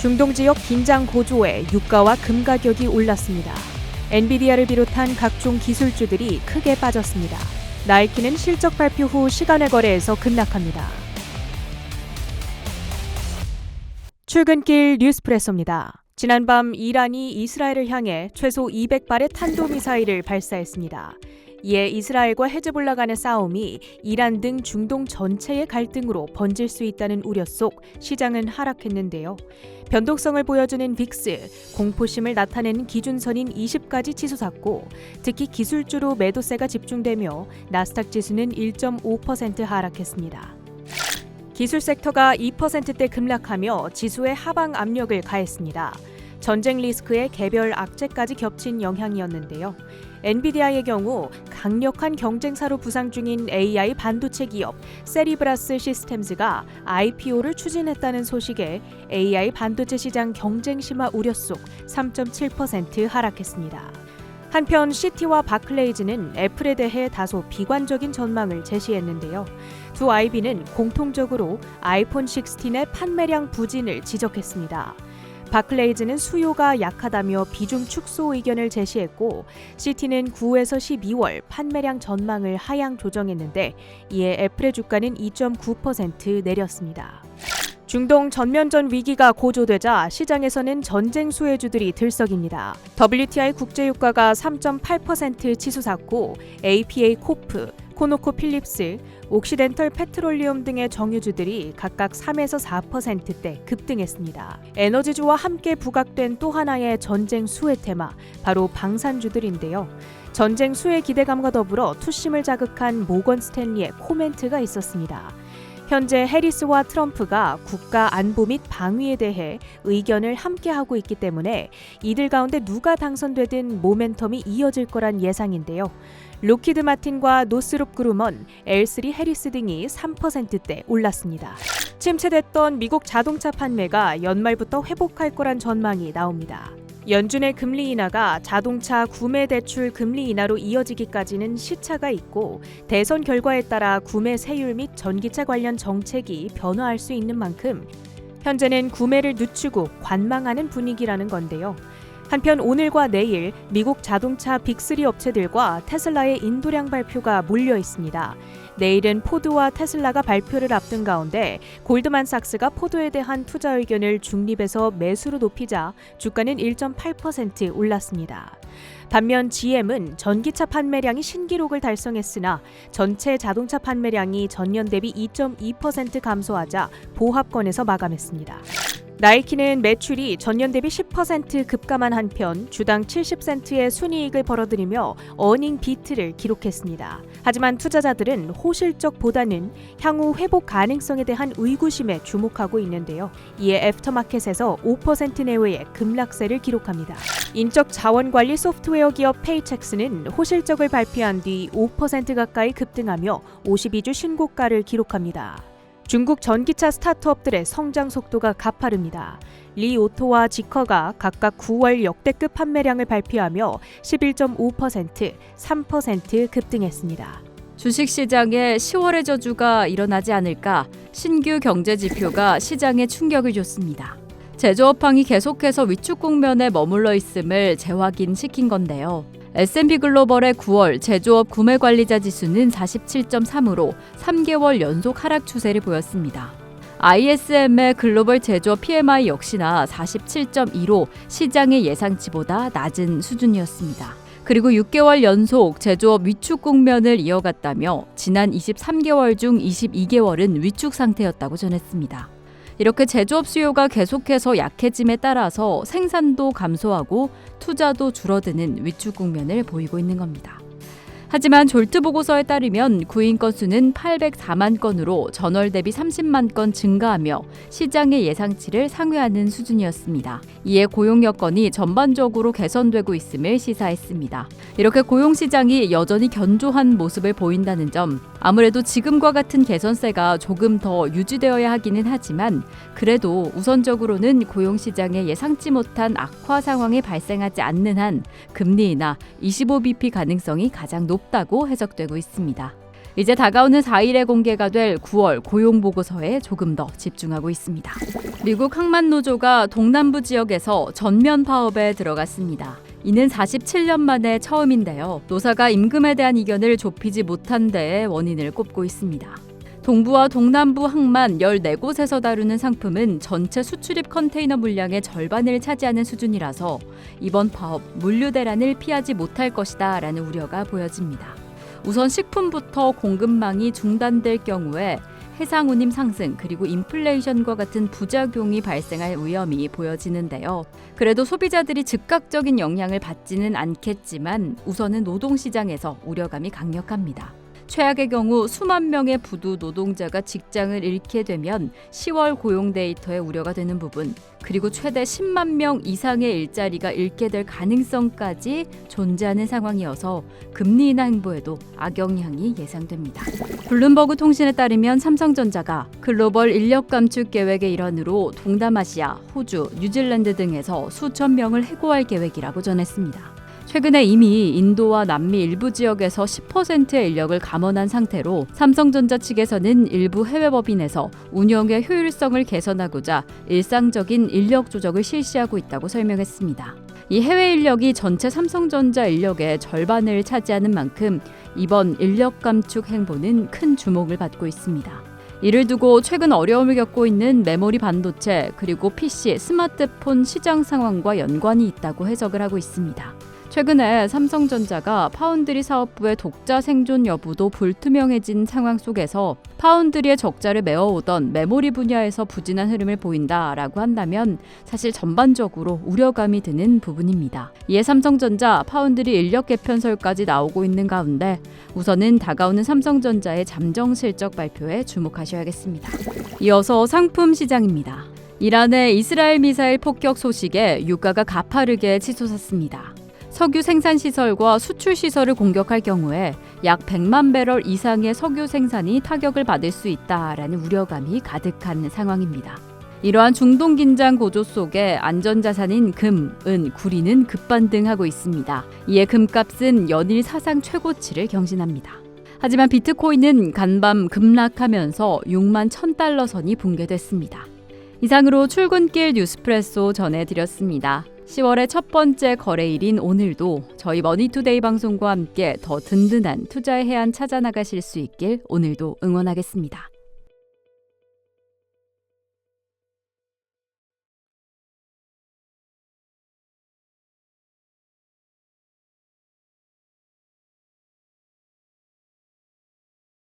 중동 지역 긴장 고조에 유가와 금 가격이 올랐습니다. 엔비디아를 비롯한 각종 기술주들이 크게 빠졌습니다. 나이키는 실적 발표 후 시간외 거래에서 급락합니다. 출근길 뉴스프레소입니다. 지난밤 이란이 이스라엘을 향해 최소 200발의 탄도미사일을 발사했습니다. 이에 이스라엘과 헤즈볼라 간의 싸움이 이란 등 중동 전체의 갈등으로 번질 수 있다는 우려 속 시장은 하락했는데요. 변동성을 보여주는 빅스, 공포심을 나타내는 기준선인 20까지 치솟았고 특히 기술주로 매도세가 집중되며 나스닥 지수는 1.5% 하락했습니다. 기술 섹터가 2%대 급락하며 지수에 하방 압력을 가했습니다. 전쟁 리스크에 개별 악재까지 겹친 영향이었는데요. 엔비디아의 경우 강력한 경쟁사로 부상 중인 AI 반도체 기업 세리브라스 시스템즈가 IPO를 추진했다는 소식에 AI 반도체 시장 경쟁 심화 우려 속 3.7% 하락했습니다. 한편 시티와 바클레이즈는 애플에 대해 다소 비관적인 전망을 제시했는데요. 두 IB는 공통적으로 아이폰 16의 판매량 부진을 지적했습니다. 바클레이즈는 수요가 약하다며 비중 축소 의견을 제시했고 시티는 9에서 12월 판매량 전망을 하향 조정했는데 이에 애플의 주가는 2.9% 내렸습니다. 중동 전면전 위기가 고조되자 시장에서는 전쟁 수혜주들이 들썩입니다. WTI 국제유가가 3.8% 치솟았고 APA 코프, 코노코필립스, 옥시덴털 페트롤리움 등의 정유주들이 각각 3에서 4%대 급등했습니다. 에너지주와 함께 부각된 또 하나의 전쟁 수혜 테마, 바로 방산주들인데요. 전쟁 수혜 기대감과 더불어 투심을 자극한 모건 스탠리의 코멘트가 있었습니다. 현재 해리스와 트럼프가 국가 안보 및 방위에 대해 의견을 함께하고 있기 때문에 이들 가운데 누가 당선되든 모멘텀이 이어질 거란 예상인데요. 로키드 마틴과 노스롭 그루먼, L3 해리스 등이 3%대 올랐습니다. 침체됐던 미국 자동차 판매가 연말부터 회복할 거란 전망이 나옵니다. 연준의 금리 인하가 자동차 구매 대출 금리 인하로 이어지기까지는 시차가 있고 대선 결과에 따라 구매 세율 및 전기차 관련 정책이 변화할 수 있는 만큼 현재는 구매를 늦추고 관망하는 분위기라는 건데요. 한편 오늘과 내일 미국 자동차 빅3 업체들과 테슬라의 인도량 발표가 몰려 있습니다. 내일은 포드와 테슬라가 발표를 앞둔 가운데 골드만삭스가 포드에 대한 투자 의견을 중립에서 매수로 높이자 주가는 1.8% 올랐습니다. 반면 GM은 전기차 판매량이 신기록을 달성했으나 전체 자동차 판매량이 전년 대비 2.2% 감소하자 보합권에서 마감했습니다. 나이키는 매출이 전년 대비 10% 급감한 한편 주당 70센트의 순이익을 벌어들이며 어닝 비트를 기록했습니다. 하지만 투자자들은 호실적보다는 향후 회복 가능성에 대한 의구심에 주목하고 있는데요. 이에 애프터마켓에서 5% 내외의 급락세를 기록합니다. 인적 자원관리 소프트웨어 기업 페이첵스는 호실적을 발표한 뒤 5% 가까이 급등하며 52주 신고가를 기록합니다. 중국 전기차 스타트업들의 성장 속도가 가파릅니다. 리오토와 지커가 각각 9월 역대급 판매량을 발표하며 11.5%, 3% 급등했습니다. 주식시장에 10월의 저주가 일어나지 않을까 신규 경제 지표가 시장에 충격을 줬습니다. 제조업황이 계속해서 위축 국면에 머물러 있음을 재확인시킨 건데요. S&P 글로벌의 9월 제조업 구매관리자 지수는 47.3으로 3개월 연속 하락 추세를 보였습니다. ISM의 글로벌 제조업 PMI 역시나 47.2로 시장의 예상치보다 낮은 수준이었습니다. 그리고 6개월 연속 제조업 위축 국면을 이어갔다며 지난 23개월 중 22개월은 위축 상태였다고 전했습니다. 이렇게 제조업 수요가 계속해서 약해짐에 따라서 생산도 감소하고 투자도 줄어드는 위축 국면을 보이고 있는 겁니다. 하지만 졸트 보고서에 따르면 구인 건수는 804만 건으로 전월 대비 30만 건 증가하며 시장의 예상치를 상회하는 수준이었습니다. 이에 고용 여건이 전반적으로 개선되고 있음을 시사했습니다. 이렇게 고용 시장이 여전히 견조한 모습을 보인다는 점, 아무래도 지금과 같은 개선세가 조금 더 유지되어야 하기는 하지만 그래도 우선적으로는 고용 시장에 예상치 못한 악화 상황이 발생하지 않는 한 금리 인하 25bp 가능성이 가장 높다고 해석되고 있습니다. 이제 다가오는 4일에 공개가 될 9월 고용보고서에 조금 더 집중하고 있습니다. 미국 항만노조가 동남부 지역에서 전면 파업에 들어갔습니다. 이는 47년 만에 처음인데요. 노사가 임금에 대한 이견을 좁히지 못한 데에 원인을 꼽고 있습니다. 동부와 동남부 항만 14곳에서 다루는 상품은 전체 수출입 컨테이너 물량의 절반을 차지하는 수준이라서 이번 파업 물류 대란을 피하지 못할 것이다 라는 우려가 보여집니다. 우선 식품부터 공급망이 중단될 경우에 해상 운임 상승 그리고 인플레이션과 같은 부작용이 발생할 위험이 보여지는데요. 그래도 소비자들이 즉각적인 영향을 받지는 않겠지만 우선은 노동시장에서 우려감이 강력합니다. 최악의 경우 수만 명의 부두 노동자가 직장을 잃게 되면 10월 고용 데이터에 우려가 되는 부분, 그리고 최대 10만 명 이상의 일자리가 잃게 될 가능성까지 존재하는 상황이어서 금리 인하 행보에도 악영향이 예상됩니다. 블룸버그 통신에 따르면 삼성전자가 글로벌 인력 감축 계획의 일환으로 동남아시아, 호주, 뉴질랜드 등에서 수천 명을 해고할 계획이라고 전했습니다. 최근에 이미 인도와 남미 일부 지역에서 10%의 인력을 감원한 상태로 삼성전자 측에서는 일부 해외 법인에서 운영의 효율성을 개선하고자 일상적인 인력 조정을 실시하고 있다고 설명했습니다. 이 해외 인력이 전체 삼성전자 인력의 절반을 차지하는 만큼 이번 인력 감축 행보는 큰 주목을 받고 있습니다. 이를 두고 최근 어려움을 겪고 있는 메모리 반도체 그리고 PC, 스마트폰 시장 상황과 연관이 있다고 해석을 하고 있습니다. 최근에 삼성전자가 파운드리 사업부의 독자 생존 여부도 불투명해진 상황 속에서 파운드리의 적자를 메워오던 메모리 분야에서 부진한 흐름을 보인다라고 한다면 사실 전반적으로 우려감이 드는 부분입니다. 이에 삼성전자 파운드리 인력 개편설까지 나오고 있는 가운데 우선은 다가오는 삼성전자의 잠정 실적 발표에 주목하셔야겠습니다. 이어서 상품 시장입니다. 이란의 이스라엘 미사일 폭격 소식에 유가가 가파르게 치솟았습니다. 석유 생산시설과 수출시설을 공격할 경우에 약 100만 배럴 이상의 석유 생산이 타격을 받을 수 있다라는 우려감이 가득한 상황입니다. 이러한 중동 긴장 고조 속에 안전자산인 금, 은, 구리는 급반등하고 있습니다. 이에 금값은 연일 사상 최고치를 경신합니다. 하지만 비트코인은 간밤 급락하면서 6만 1,000달러 선이 붕괴됐습니다. 이상으로 출근길 뉴스프레소 전해드렸습니다. 10월의 첫 번째 거래일인 오늘도 저희 머니투데이 방송과 함께 더 든든한 투자의 해안 찾아나가실 수 있길 오늘도 응원하겠습니다.